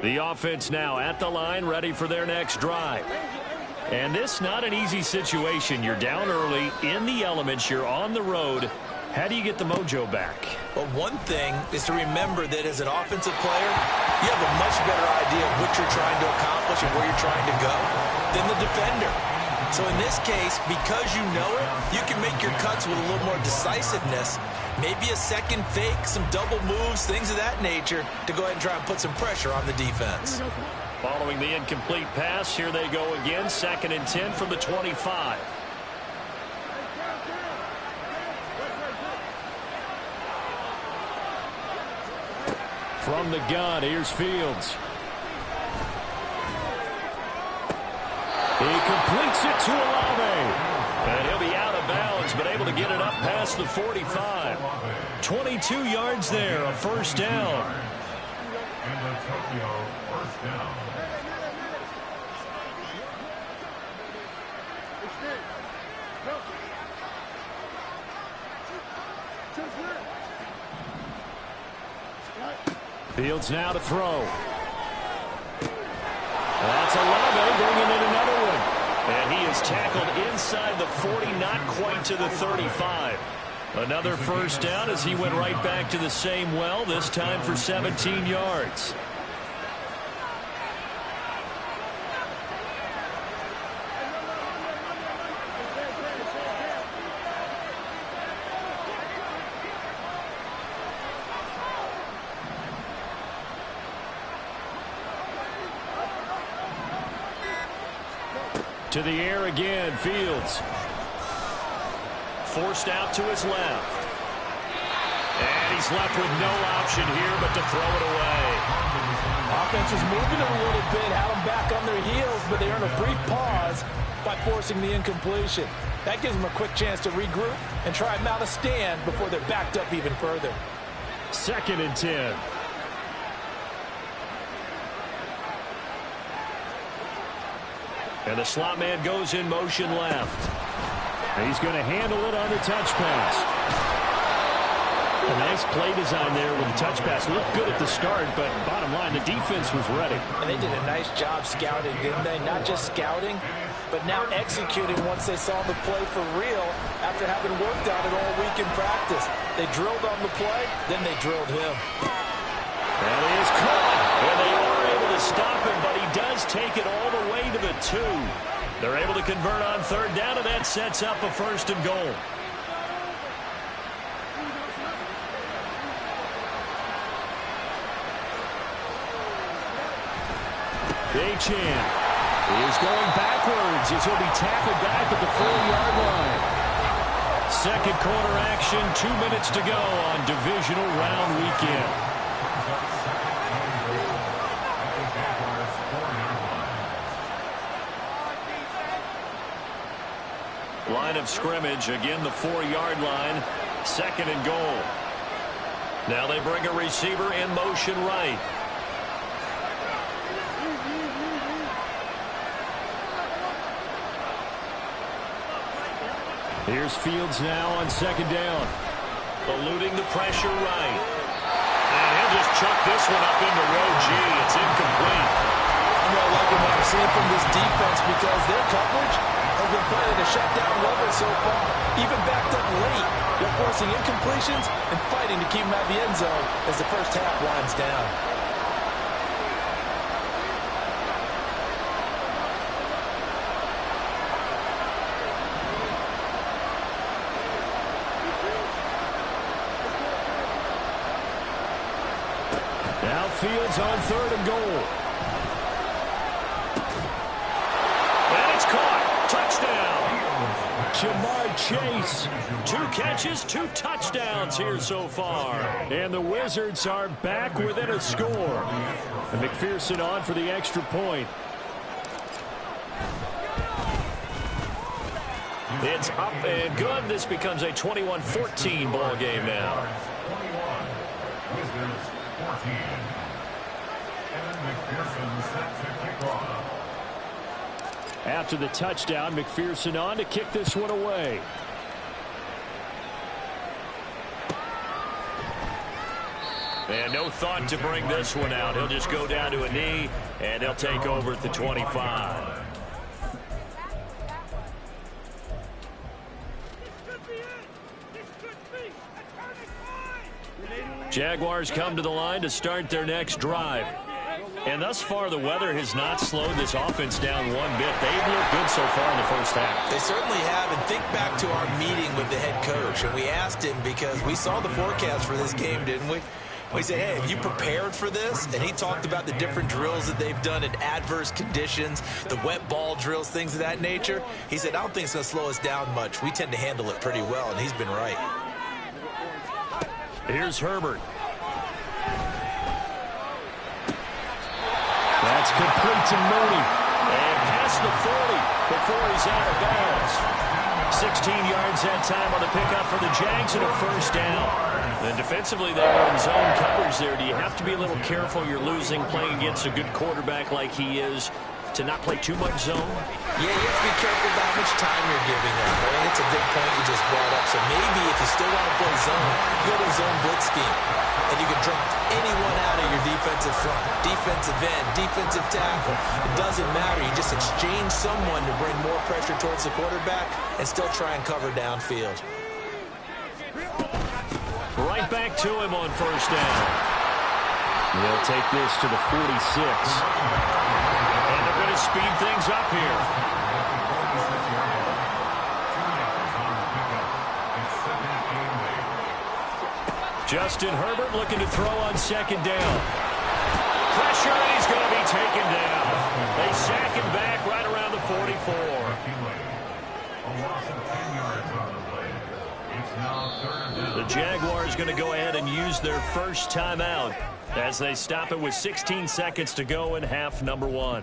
The offense now at the line, ready for their next drive. And this not an easy situation. You're down early, in the elements, you're on the road. How do you get the mojo back? Well, one thing is to remember that as an offensive player, you have a much better idea of what you're trying to accomplish and where you're trying to go than the defender. So in this case, because you know it, you can make your cuts with a little more decisiveness. Maybe a second fake, some double moves, things of that nature to go ahead and try and put some pressure on the defense. Following the incomplete pass, here they go again. 2nd and 10 from the 25. From the gun, here's Fields. He completes it to Olave. And he'll be out of bounds, but able to get it up past the 45. 22 yards there, a first down. Fields now to throw. That's Olave bringing in another one. And he is tackled inside the 40, not quite to the 35. Another first down as he went right back to the same well, this time for 17 yards. To the air again, Fields. Forced out to his left. And he's left with no option here but to throw it away. Offense was moving a little bit, had them back on their heels, but they earned a brief pause by forcing the incompletion. That gives them a quick chance to regroup and try and mount a stand before they're backed up even further. 2nd and 10. And the slot man goes in motion left. He's going to handle it on the touch pass. A nice play design there with the touch pass. Looked good at the start, but bottom line, the defense was ready. And they did a nice job scouting, didn't they? Not just scouting, but now executing once they saw the play for real after having worked on it all week in practice. They drilled on the play, then they drilled him. That is caught. And they are able to stop him, but he does take it all the way to the 2. They're able to convert on 3rd down, and that sets up a 1st and goal. Achane is going backwards as he'll be tackled back at the 4-yard line. Second quarter action, 2 minutes to go on divisional round weekend. Line of scrimmage, again the 4-yard line, 2nd and goal. Now they bring a receiver in motion right. Here's Fields now on 2nd down. Eluding the pressure right. And he'll just chuck this one up into row G. It's incomplete. I'm not liking what I'm seeing from this defense because their coverage has been playing at a shutdown level so far. Even backed up late, they're forcing incompletions and fighting to keep them out of the end zone as the first half winds down. Now Fields on 3rd and goal. And it's caught. Touchdown. Jamar Chase. 2 catches, 2 touchdowns here so far. And the Wizards are back within a score. And McPherson on for the extra point. It's up and good. This becomes a 21-14 ball game now. After the touchdown, McPherson on to kick this one away. And no thought to bring this one out. He'll just go down to a knee, and they'll take over at the 25. Jaguars come to the line to start their next drive. And thus far, the weather has not slowed this offense down one bit. They've looked good so far in the first half. They certainly have. And think back to our meeting with the head coach. And we asked him because we saw the forecast for this game, didn't we? We said, hey, have you prepared for this? And he talked about the different drills that they've done in adverse conditions, the wet ball drills, things of that nature. He said, I don't think it's going to slow us down much. We tend to handle it pretty well, and he's been right. Here's Herbert. That's complete to Mooney. And past the 40 before he's out of bounds. 16 yards that time on the pickup for the Jags and a first down. And defensively, they were in zone coverage there. Do you have to be a little careful? You're losing playing against a good quarterback like he is to not play too much zone? Yeah, you have to be careful about how much time you're giving them. I mean, it's a good point you just brought up. So maybe if you still want to play zone, you go to a zone blitz scheme. And you can drop anyone out of your defensive front, defensive end, defensive tackle. It doesn't matter. You just exchange someone to bring more pressure towards the quarterback and still try and cover downfield. Right back to him on first down. They'll take this to the 46. And they're going to speed things up here. Justin Herbert looking to throw on second down. Pressure, and he's going to be taken down. They sack him back right around the 44. The Jaguars going to go ahead and use their first timeout as they stop it with 16 seconds to go in half number one.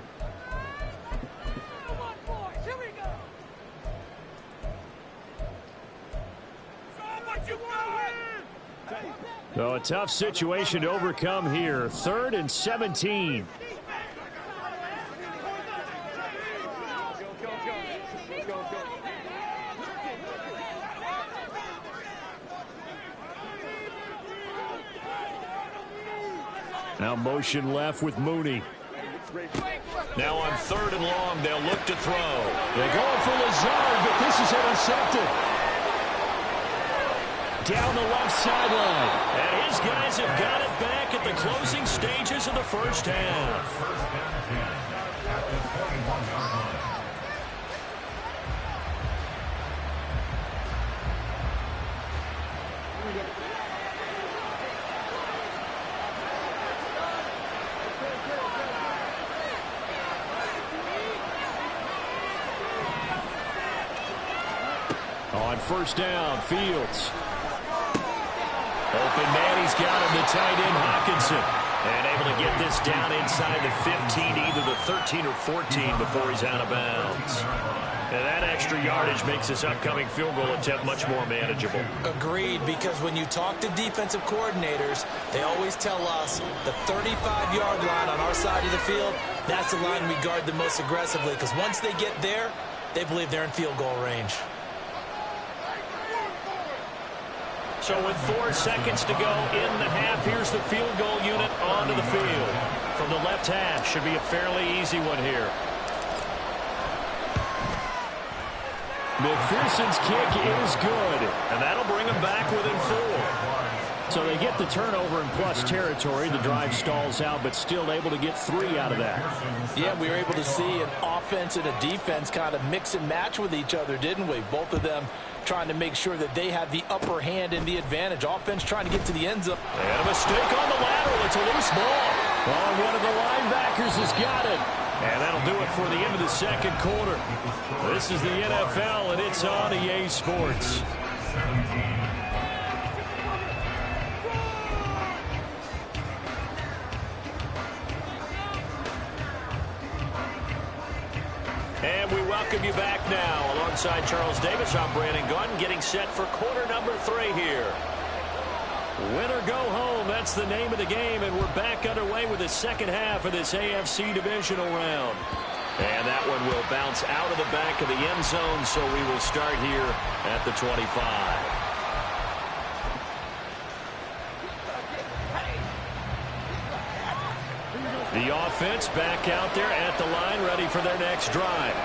So a tough situation to overcome here. 3rd and 17. Now motion left with Mooney. Now on 3rd and long, they'll look to throw. They're going for Lazard, but this is intercepted. Down the left sideline. And his guys have got it back at the closing stages of the first half. On first down, Fields. Open man, he's got him, the tight end, Hawkinson. And able to get this down inside the 15, either the 13 or 14 before he's out of bounds. And that extra yardage makes this upcoming field goal attempt much more manageable. Agreed, because when you talk to defensive coordinators, they always tell us the 35-yard line on our side of the field, that's the line we guard the most aggressively, because once they get there, they believe they're in field goal range. So with 4 seconds to go in the half, here's the field goal unit onto the field. From the left half, should be a fairly easy one here. McPherson's kick is good, and that'll bring them back within 4. So they get the turnover in plus territory. The drive stalls out, but still able to get 3 out of that. Yeah, we were able to see an offense and a defense kind of mix and match with each other, didn't we? Both of them trying to make sure that they have the upper hand and the advantage. Offense trying to get to the end zone. And a mistake on the lateral. It's a loose ball. Oh, one of the linebackers has got it. And that'll do it for the end of the second quarter. This is the NFL, and it's on EA Sports. And we welcome you back now. Alongside Charles Davis, I'm Brandon Gunn, getting set for quarter number 3 here. Win or go home, that's the name of the game, and we're back underway with the second half of this AFC divisional round. And that one will bounce out of the back of the end zone, so we will start here at the 25. The offense back out there at the line, ready for their next drive.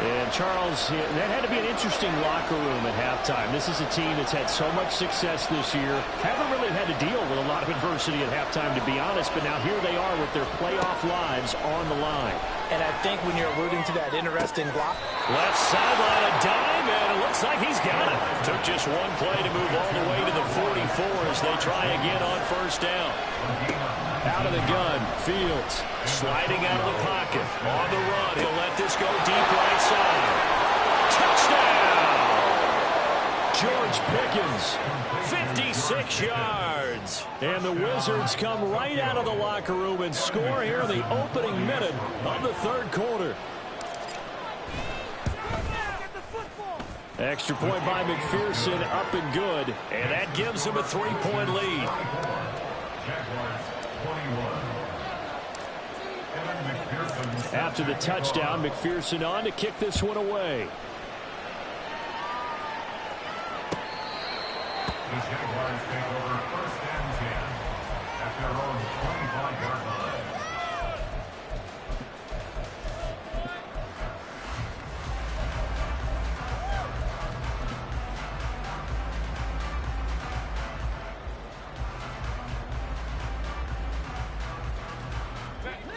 And, Charles, that had to be an interesting locker room at halftime. This is a team that's had so much success this year. Haven't really had to deal with a lot of adversity at halftime, to be honest. But now here they are with their playoff lives on the line. And I think when you're alluding to that interesting block. Left sideline, a dime, and it looks like he's got it. Took just one play to move all the way to the 44 as they try again on first down. Out of the gun, Fields sliding out of the pocket. On the run, he'll let this go deep right side. Touchdown! George Pickens, 56 yards. And the Wizards come right out of the locker room and score here in the opening minute of the third quarter. Extra point by McPherson, up and good. And that gives him a 3-point lead. After the touchdown, McPherson on to kick this one away. The Jaguars take over first and 10 at their own 25-yard line.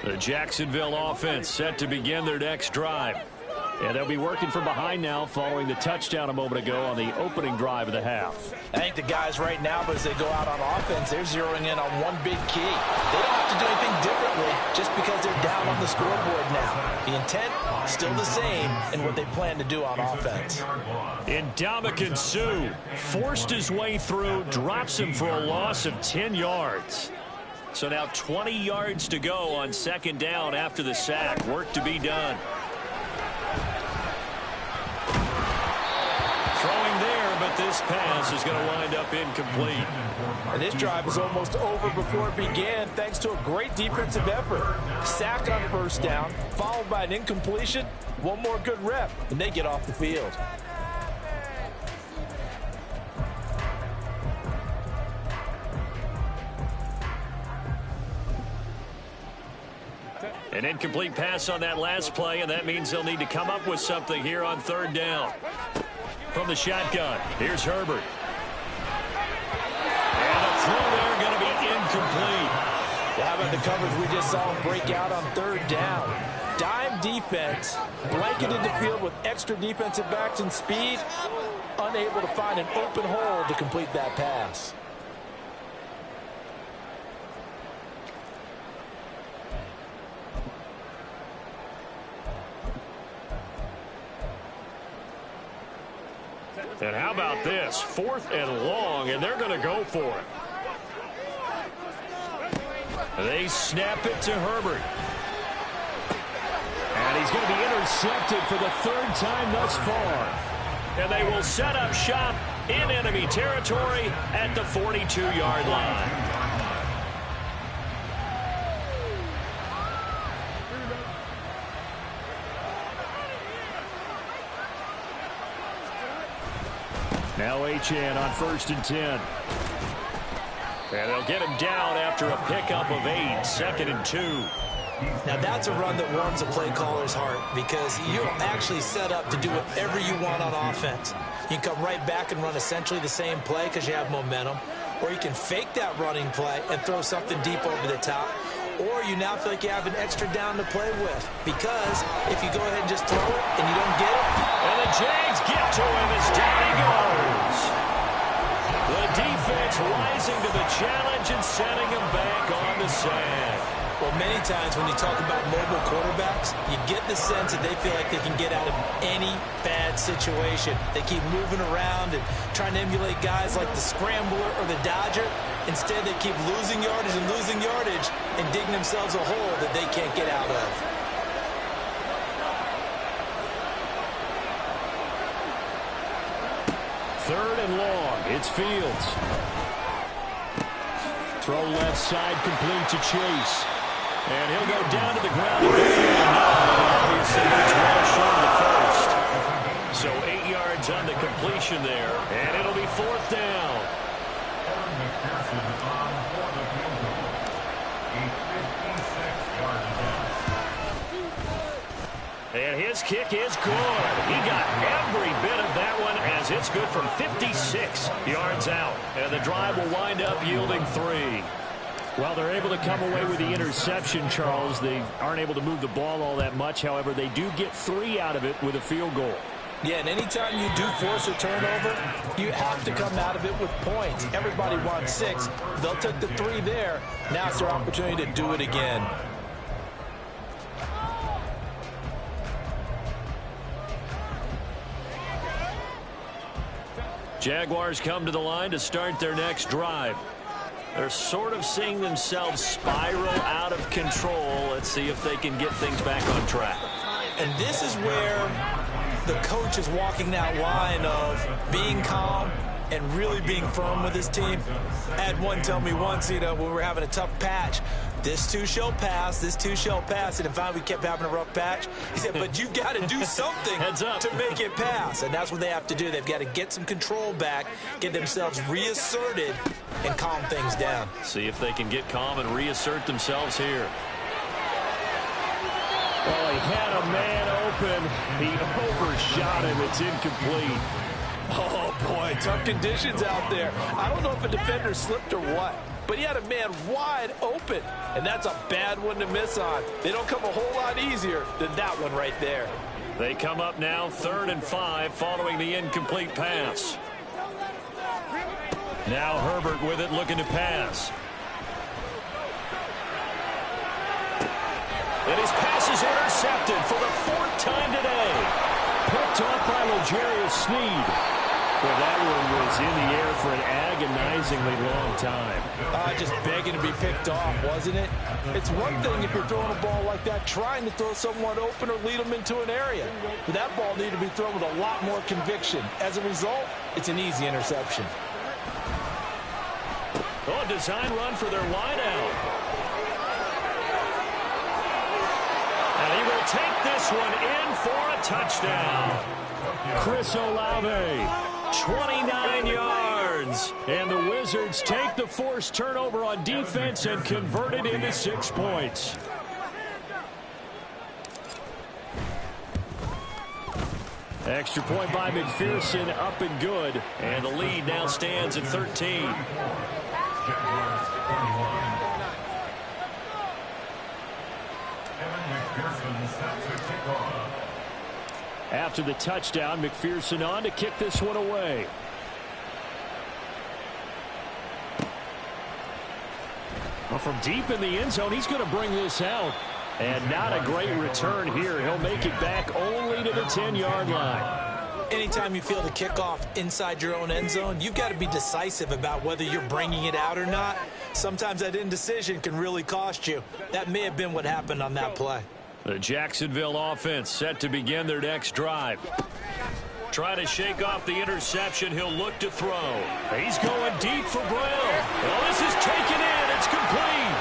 The Jacksonville offense set to begin their next drive. And they'll be working from behind now following the touchdown a moment ago on the opening drive of the half. I think the guys right now, as they go out on offense, they're zeroing in on one big key. They don't have to do anything differently just because they're down on the scoreboard now. The intent, still the same in what they plan to do on offense. Ndamukong Suh forced his way through, drops him for a loss of 10 yards. So now 20 yards to go on second down after the sack. Work to be done. Throwing there, but this pass is going to wind up incomplete. And this drive is almost over before it began thanks to a great defensive effort. Sack on first down, followed by an incompletion. One more good rep, and they get off the field. An incomplete pass on that last play, and that means they'll need to come up with something here on third down. From the shotgun, here's Herbert. And the throw there going to be incomplete. How about the coverage we just saw him break out on third down? Dime defense, blanketed the field with extra defensive backs and speed, unable to find an open hole to complete that pass. And how about this? 4th and long, and they're going to go for it. They snap it to Herbert. And he's going to be intercepted for the 3rd time thus far. And they will set up shop in enemy territory at the 42-yard line. Now Achane on 1st and 10. And they'll get him down after a pickup of 8, 2nd and 2. Now that's a run that warms a play caller's heart because you're actually set up to do whatever you want on offense. You can come right back and run essentially the same play because you have momentum. Or you can fake that running play and throw something deep over the top. Or you now feel like you have an extra down to play with. Because if you go ahead and just throw it and you don't get it. And the Jags get to him as down he goes. The defense rising to the challenge and setting him back on the sack. Well, many times when you talk about mobile quarterbacks, you get the sense that they feel like they can get out of any bad situation. They keep moving around and trying to emulate guys like the Scrambler or the Dodger. Instead, they keep losing yardage and digging themselves a hole that they can't get out of. Third and long. It's Fields. Throw left side complete to Chase. And he'll go down to the ground at the 49. Obviously, that's well short of the first. So 8 yards on the completion there. And it'll be 4th down. And his kick is good. He got every bit of that one as it's good from 56 yards out. And the drive will wind up yielding 3. Well, they're able to come away with the interception, Charles. They aren't able to move the ball all that much. However, they do get 3 out of it with a field goal. Yeah, and anytime you do force a turnover, you have to come out of it with points. Everybody wants 6. They'll take the 3 there. Now it's their opportunity to do it again. Jaguars come to the line to start their next drive. They're sort of seeing themselves spiral out of control. Let's see if they can get things back on track. And this is where the coach is walking that line of being calm and really being firm with his team. I had one tell me once, when we were having a tough patch, this too shall pass, this too shall pass. And finally we kept having a rough patch. He said, but you got to do something Heads up to make it pass. And that's what they have to do. They've got to get some control back, get themselves reasserted, and calm things down. See if they can get calm and reassert themselves here. Well, he had a man open. He overshot him. It's incomplete. Oh, boy, tough conditions out there. I don't know if a defender slipped or what, but he had a man wide open, and that's a bad one to miss on. They don't come a whole lot easier than that one right there. They come up now 3rd and 5 following the incomplete pass. Now Herbert with it, looking to pass. And his pass is intercepted for the 4th time today. Picked off by L'Jarius Sneed. Well, that one was in the air for an agonizingly long time. Just begging to be picked off, wasn't it? It's one thing if you're throwing a ball like that, trying to throw someone open or lead them into an area. But that ball needed to be thrown with a lot more conviction. As a result, it's an easy interception. Oh, design run for their wideout. And he will take this one in for a touchdown. Chris Olave, 29 yards. And the Wizards take the forced turnover on defense and convert it into 6 points. Extra point by McPherson, up and good. And the lead now stands at 13. After the touchdown, McPherson on to kick this one away. Well, from deep in the end zone, he's going to bring this out. And not a great return here. He'll make it back only to the 10-yard line. Anytime you feel the kickoff inside your own end zone, you've got to be decisive about whether you're bringing it out or not. Sometimes that indecision can really cost you. That may have been what happened on that play. The Jacksonville offense set to begin their next drive. Try to shake off the interception. He'll look to throw. He's going deep for Brown. Well, this is taken in. It's complete.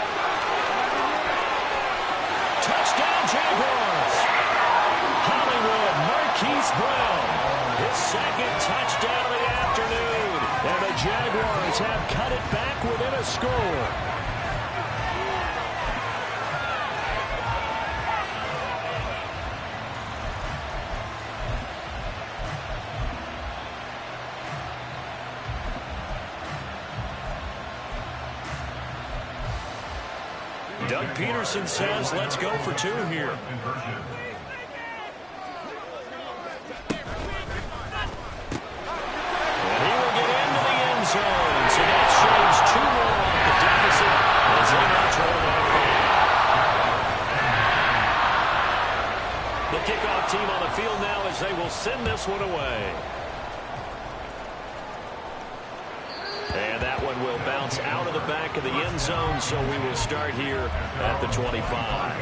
Touchdown, Jaguars. Hollywood Marquise Brown. His 2nd touchdown of the afternoon. And the Jaguars have cut it back within a score. Doug Peterson says, let's go for 2 here. And he will get into the end zone. So that shaves 2 more off the deficit as they now trail by 5. The kickoff team on the field now as they will send this one away. And that one will bounce out of the back of the end zone, so we will start here at the 25.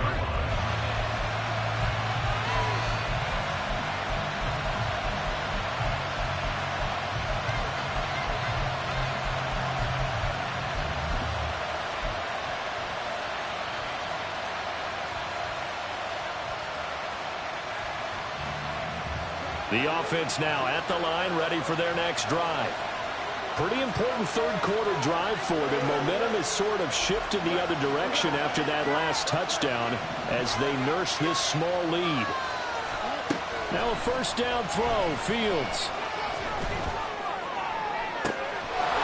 The offense now at the line, ready for their next drive. Pretty important 3rd quarter drive for them. Momentum has sort of shifted the other direction after that last touchdown as they nurse this small lead. Now a first down throw, Fields.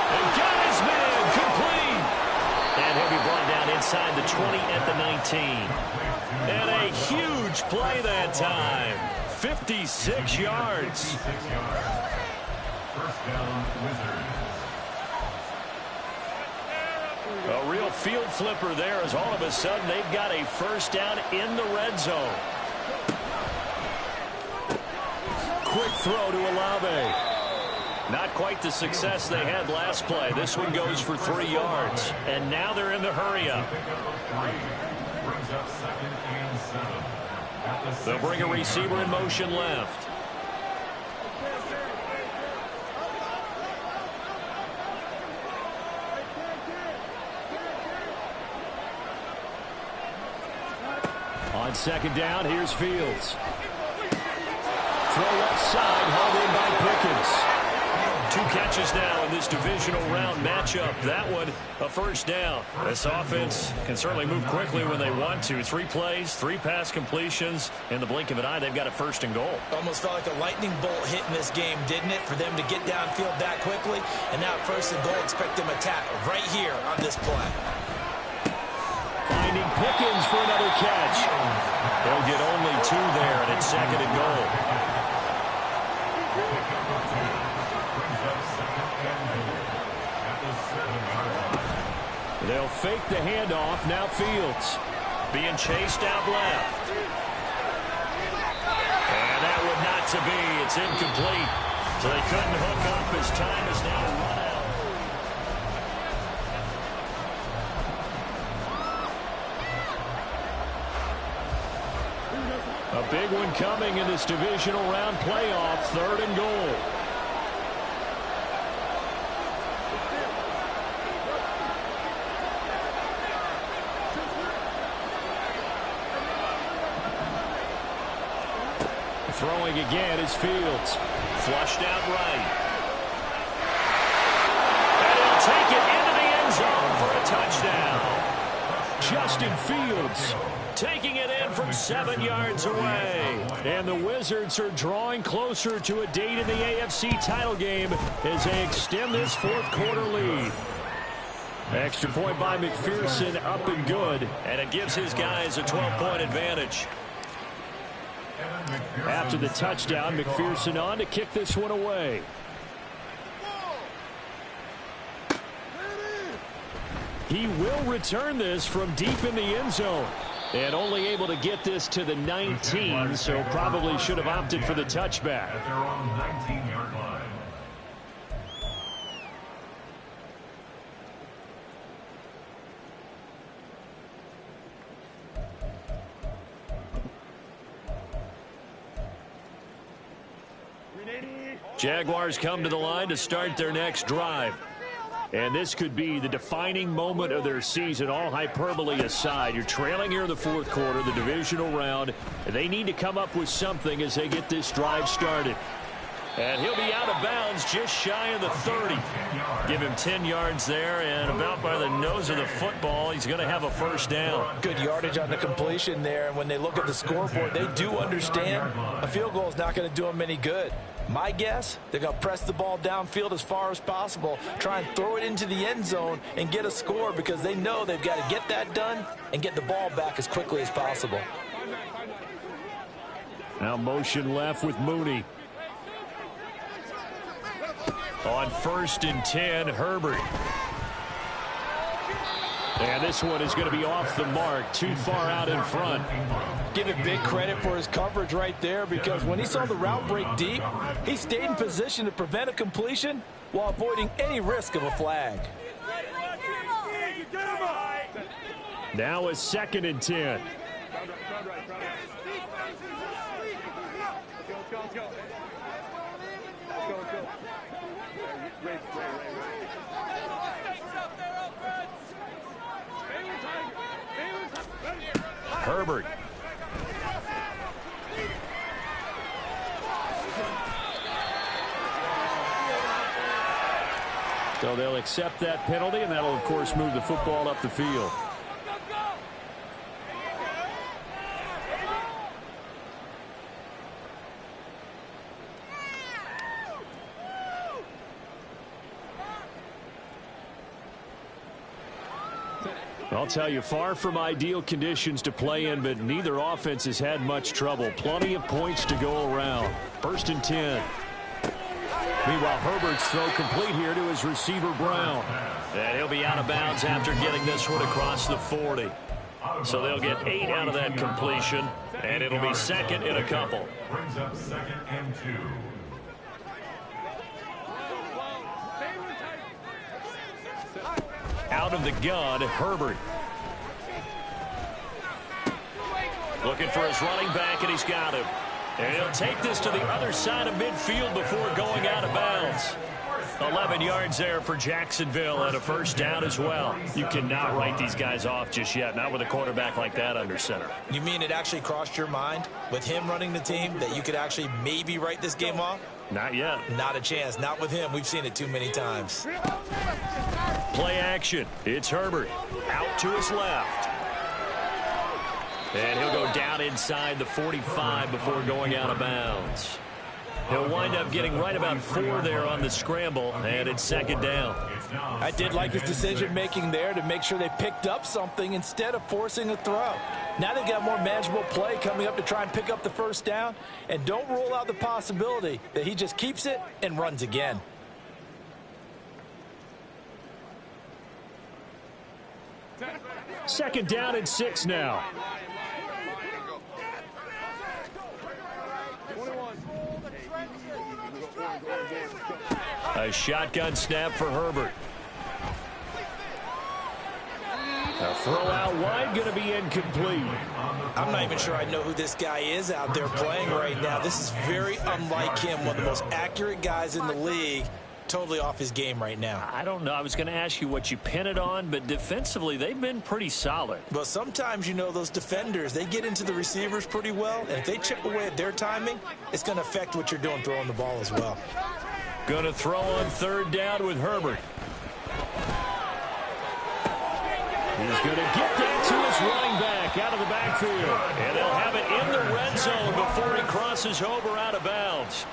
And got his man, complete. And he'll be brought down inside the 20 at the 19. And a huge play that time. 56 yards. First down, Wizards. A real field flipper there as all of a sudden they've got a first down in the red zone. Quick throw to Olave. Not quite the success they had last play. This one goes for 3 yards. And now they're in the hurry-up. Brings up 2nd and 7. They'll bring a receiver in motion left. On second down, here's Fields. Throw left side, hauled in by Pickens. 2 catches now in this divisional round matchup. That one, a first down. This offense can certainly move quickly when they want to. 3 plays, 3 pass completions. In the blink of an eye, they've got a first and goal. Almost felt like a lightning bolt hit in this game, didn't it? For them to get downfield that quickly. And now first and goal, expect them to tackle right here on this play. Finding Pickens for another catch. They'll get only 2 there, and it's second and goal. They'll fake the handoff. Now Fields being chased out left. And that would not to be. It's incomplete. So they couldn't hook up as time is now run out. A big one coming in this divisional round playoff. 3rd and goal. Throwing again is Fields. Flushed out right. And he'll take it into the end zone for a touchdown. Justin Fields taking it in from 7 yards away. And the Wizards are drawing closer to a date in the AFC title game as they extend this 4th quarter lead. Extra point by McPherson, up and good. And it gives his guys a 12-point advantage. After the touchdown, McPherson on to kick this one away. He will return this from deep in the end zone. And only able to get this to the 19, so probably should have opted for the touchback. At their own 19-yard line. Jaguars come to the line to start their next drive. And this could be the defining moment of their season, all hyperbole aside. You're trailing here in the 4th quarter, the divisional round. And they need to come up with something as they get this drive started. And he'll be out of bounds just shy of the 30. Give him 10 yards there, and about by the nose of the football, he's going to have a first down. Good yardage on the completion there, and when they look at the scoreboard, they do understand a field goal is not going to do them any good. My guess, they're going to press the ball downfield as far as possible, try and throw it into the end zone and get a score because they know they've got to get that done and get the ball back as quickly as possible. Now motion left with Mooney. On 1st and 10, Herbert. And this one is going to be off the mark, too far out in front. Give it big credit for his coverage right there because when he saw the route break deep, he stayed in position to prevent a completion while avoiding any risk of a flag. Now a 2nd and 10. Herbert. So they'll accept that penalty, and that'll, of course, move the football up the field. I'll tell you, far from ideal conditions to play in, but neither offense has had much trouble. Plenty of points to go around. 1st and 10. Meanwhile, Herbert's throw complete here to his receiver, Brown. And he'll be out of bounds after getting this one across the 40. So they'll get 8 out of that completion, and it'll be 2nd and a couple. Brings up 2nd and 2. Out of the gun, Herbert. Looking for his running back, and he's got him. And he'll take this to the other side of midfield before going out of bounds. 11 yards there for Jacksonville and a 1st down as well. You cannot write these guys off just yet, not with a quarterback like that under center. You mean it actually crossed your mind with him running the team that you could actually maybe write this game off? Not yet. Not a chance. Not with him. We've seen it too many times. Play action. It's Herbert. Out to his left. And he'll go down inside the 45 before going out of bounds. He'll wind up getting right about 4 there on the scramble, and it's 2nd down. I did like his decision-making there to make sure they picked up something instead of forcing a throw. Now they've got more manageable play coming up to try and pick up the 1st down, and don't rule out the possibility that he just keeps it and runs again. Second down and 6 now. A shotgun snap for Herbert. A throw out wide, going to be incomplete. I'm not even sure I know who this guy is out there playing right now. This is very unlike him, one of the most accurate guys in the league. Totally off his game right now. I don't know. I was going to ask you what you pin it on, but defensively, they've been pretty solid. But sometimes, you know, those defenders, they get into the receivers pretty well, and if they chip away at their timing, it's going to affect what you're doing throwing the ball as well. Going to throw on 3rd down with Herbert. He's going to get that to his running back out of the backfield. And they'll have it in the red zone before he crosses over out of bounds.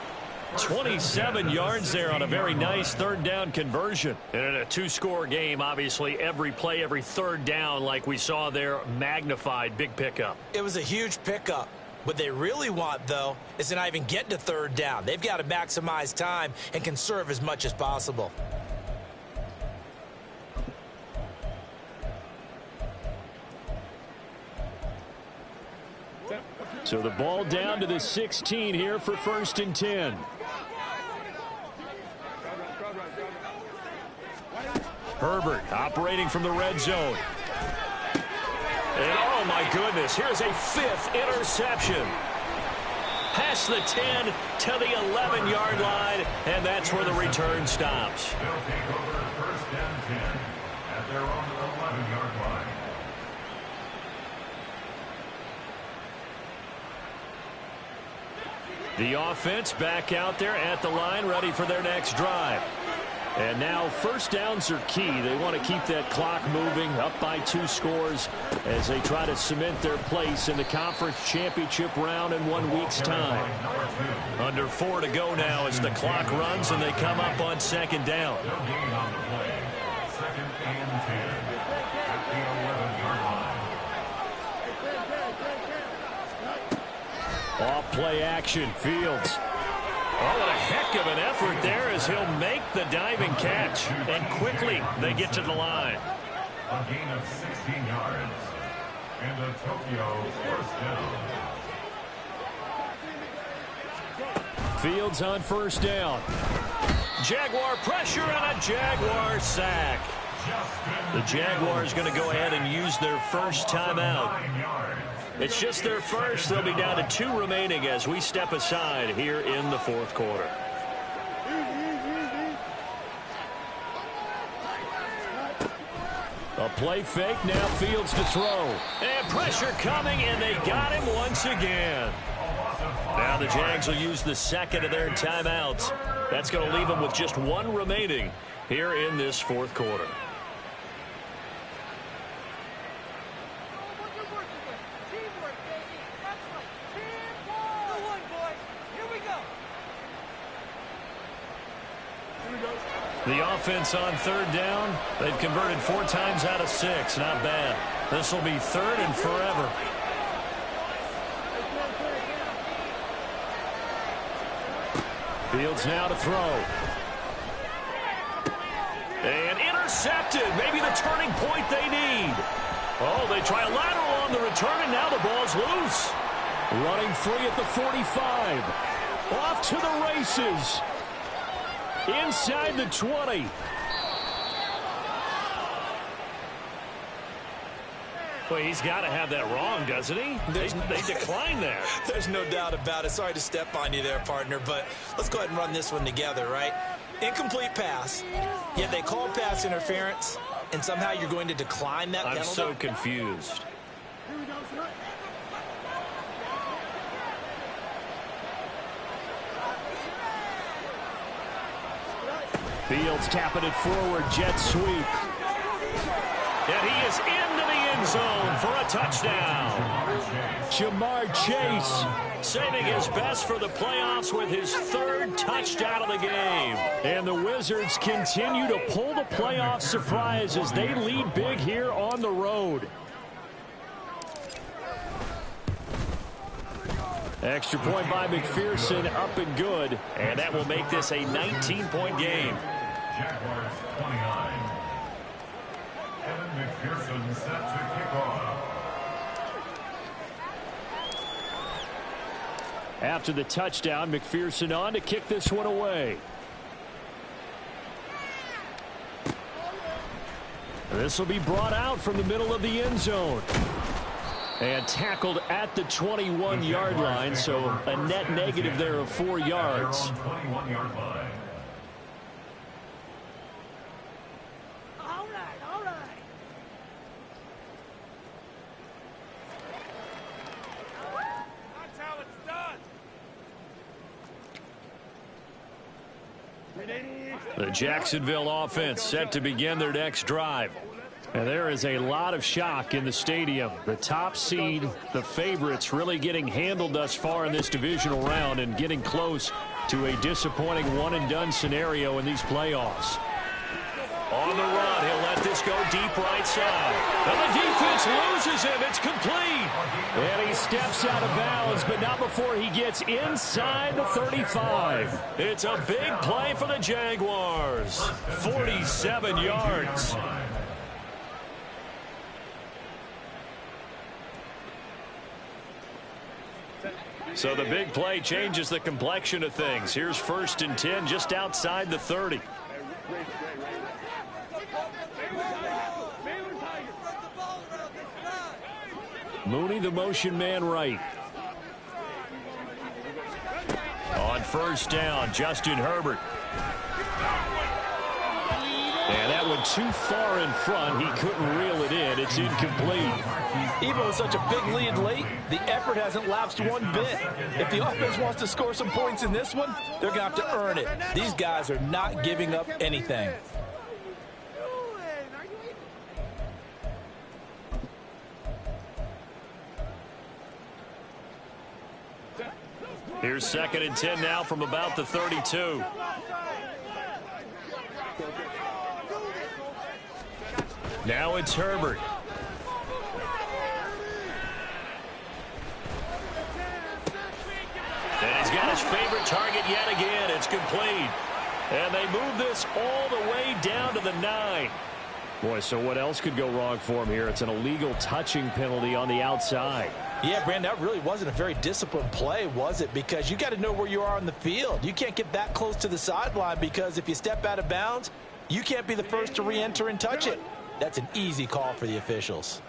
27 yards there on a very nice 3rd down conversion. And in a 2-score game, obviously, every play, every 3rd down, like we saw there, magnified, big pickup. It was a huge pickup. What they really want, though, is to not even get to 3rd down. They've got to maximize time and conserve as much as possible. So the ball down to the 16 here for 1st and 10. Herbert operating from the red zone. And oh my goodness, here's a 5th interception. Past the 10 to the 11-yard line, and that's where the return stops. They'll take over 1st and 10 at their own 11-yard line. The offense back out there at the line, ready for their next drive. And now 1st downs are key. They want to keep that clock moving, up by 2 scores as they try to cement their place in the conference championship round in 1 week's time. Under 4 to go now as the clock runs and they come up on 2nd down. They'll gain on the play. 2nd and 10 at the 11-yard line. Off play action, Fields. Oh, what a heck of an effort there as he'll make the diving catch. And quickly they get to the line. A gain of 16 yards. And a Tokyo 1st down. Fields on 1st down. Jaguar pressure and a Jaguar sack. The Jaguars going to go ahead and use their first timeout. It's just their first. They'll be down to 2 remaining as we step aside here in the 4th quarter. A play fake, now Fields to throw. And pressure coming, and they got him once again. Now the Jags will use the 2nd of their timeouts. That's going to leave them with just 1 remaining here in this 4th quarter. The offense on third down, they've converted 4 times out of 6. Not bad. This will be third and forever. Fields now to throw. And intercepted. Maybe the turning point they need. Oh, they try a lateral on the return, and now the ball's loose. Running free at the 45. Off to the races. Inside the 20. Well, he's got to have that wrong, doesn't he? They declined there. There's no doubt about it. Sorry to step on you there, partner, but let's go ahead and run this one together, right? Incomplete pass, yet they call pass interference, and somehow you're going to decline that penalty? I'm so confused. Fields tapping it forward, jet sweep. And he is into the end zone for a touchdown. Jamar Chase saving his best for the playoffs with his 3rd touchdown of the game. And the Wizards continue to pull the playoff surprise as they lead big here on the road. Extra point by McPherson, up and good. And that will make this a 19-point game. Jaguars 29. Evan McPherson set to kick off. After the touchdown, McPherson on to kick this one away. This will be brought out from the middle of the end zone. And tackled at the 21-yard line, so a net negative there of 4 yards. 21-yard line. The Jacksonville offense set to begin their next drive. And there is a lot of shock in the stadium. The top seed, the favorites, really getting handled thus far in this divisional round and getting close to a disappointing one-and-done scenario in these playoffs. On the run, he'll let this go deep right side. And the defense loses him. It's complete. And he steps out of bounds, but not before he gets inside the 35. It's a big play for the Jaguars. 47 yards. So the big play changes the complexion of things. Here's 1st and 10 just outside the 30. Mooney, the motion man right. On 1st down, Justin Herbert. And that one too far in front. He couldn't reel it in. It's incomplete. Even with such a big lead late, the effort hasn't lapsed one bit. If the offense wants to score some points in this one, they're going to have to earn it. These guys are not giving up anything. Here's 2nd and 10 now from about the 32. Now it's Herbert. And he's got his favorite target yet again. It's complete. And they move this all the way down to the 9. Boy, so what else could go wrong for him here? It's an illegal touching penalty on the outside. Yeah, Brandon, that really wasn't a very disciplined play, was it? Because you got to know where you are on the field. You can't get that close to the sideline because if you step out of bounds, you can't be the first to re-enter and touch it. That's an easy call for the officials.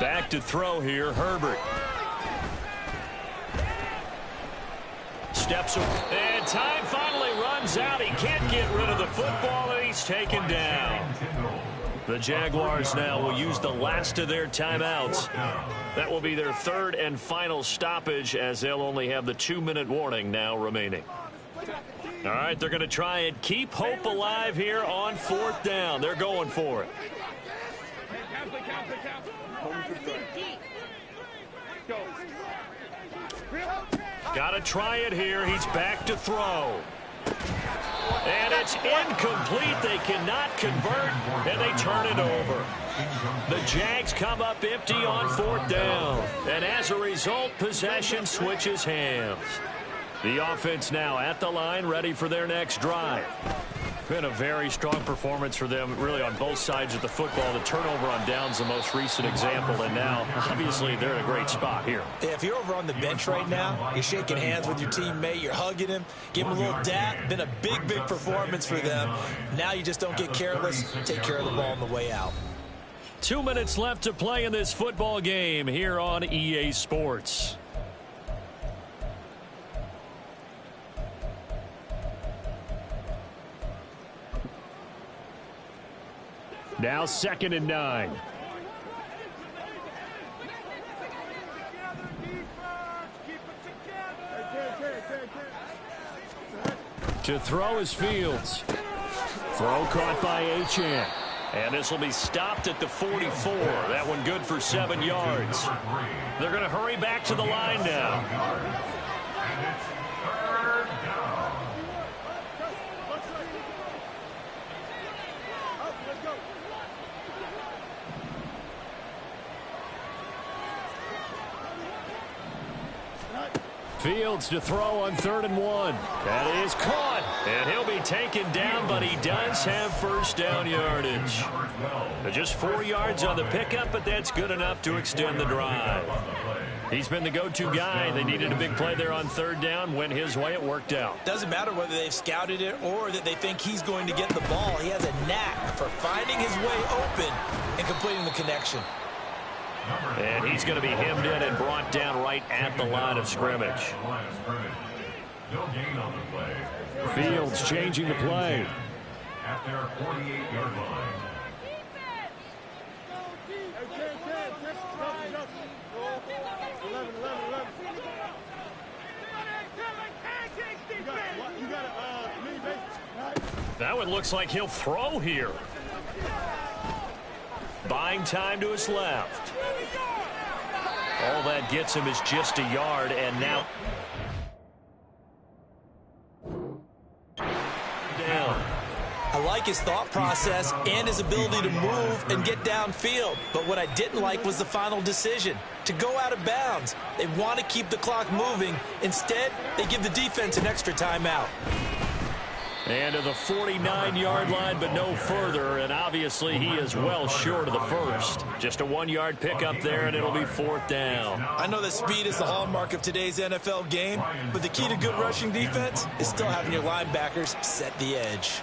Back to throw here, Herbert. Steps away, and time finally runs out. He can't get rid of the football, and he's taken down. The Jaguars now will use the last of their timeouts. That will be their 3rd and final stoppage, as they'll only have the 2-minute warning now remaining. All right, they're going to try and keep hope alive here on 4th down. They're going for it. Got to try it here. He's back to throw. And it's incomplete. They cannot convert, and they turn it over. The Jags come up empty on 4th down. And as a result, possession switches hands. The offense now at the line, ready for their next drive. Been a very strong performance for them, really, on both sides of the football. The turnover on downs, the most recent example, and now, obviously, they're in a great spot here. Yeah, if you're over on the bench right now, you're shaking hands with your teammate, you're hugging him, give him a little dap. Been a big, big performance for them. Now you just don't get careless. Take care of the ball on the way out. 2 minutes left to play in this football game here on EA Sports. Now 2nd and 9. To throw is Fields. Throw caught by Achane. And this will be stopped at the 44. That one good for 7 yards. They're going to hurry back to the line now. Fields to throw on 3rd and 1. That is caught. And he'll be taken down, but he does have first down yardage. Just 4 yards on the pickup, but that's good enough to extend the drive. He's been the go-to guy. They needed a big play there on 3rd down. Went his way. It worked out. Doesn't matter whether they've scouted it or that they think he's going to get the ball. He has a knack for finding his way open and completing the connection. And he's going to be hemmed in and brought down right at the line of scrimmage. Fields changing the play. At their 48-yard line. That one looks like he'll throw here. Buying time to his left. All that gets him is just a yard, and now down. I like his thought process and his ability to move and get downfield. But what I didn't like was the final decision, to go out of bounds. They want to keep the clock moving. Instead, they give the defense an extra timeout. And to the 49-yard line, but no further. And obviously, he is well short of the first. Just a 1-yard pickup there, and it'll be 4th down. I know that speed is the hallmark of today's NFL game, but the key to good rushing defense is still having your linebackers set the edge.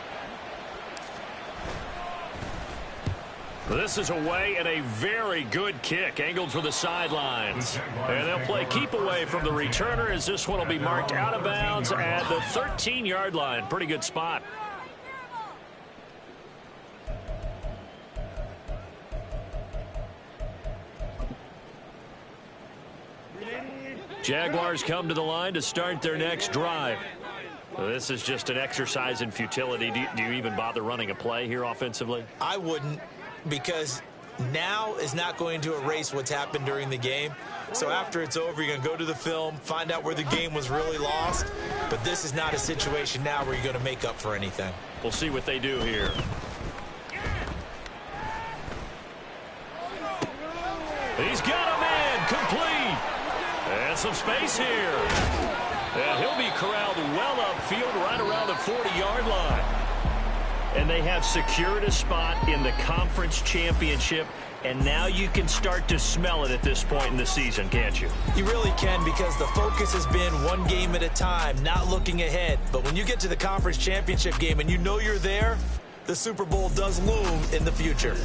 This is away and a very good kick, angled for the sidelines. And they'll play keep away from the returner as this one will be marked out of bounds at the 13-yard line. Pretty good spot. Jaguars come to the line to start their next drive. This is just an exercise in futility. Do you even bother running a play here offensively? I wouldn't, because now is not going to erase what's happened during the game. So after it's over, you're going to go to the film, find out where the game was really lost. But this is not a situation now where you're going to make up for anything. We'll see what they do here. He's got a man complete. And some space here. And he'll be corralled well upfield right around the 40-yard line. And they have secured a spot in the conference championship, and now you can start to smell it at this point in the season, can't you? You really can, because the focus has been one game at a time, not looking ahead. But when you get to the conference championship game and you know you're there, the Super Bowl does loom in the future.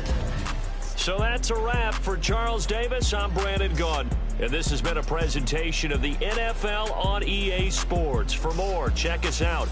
So that's a wrap for Charles Davis. I'm Brandon Gunn, and this has been a presentation of the NFL on EA Sports. For more, check us out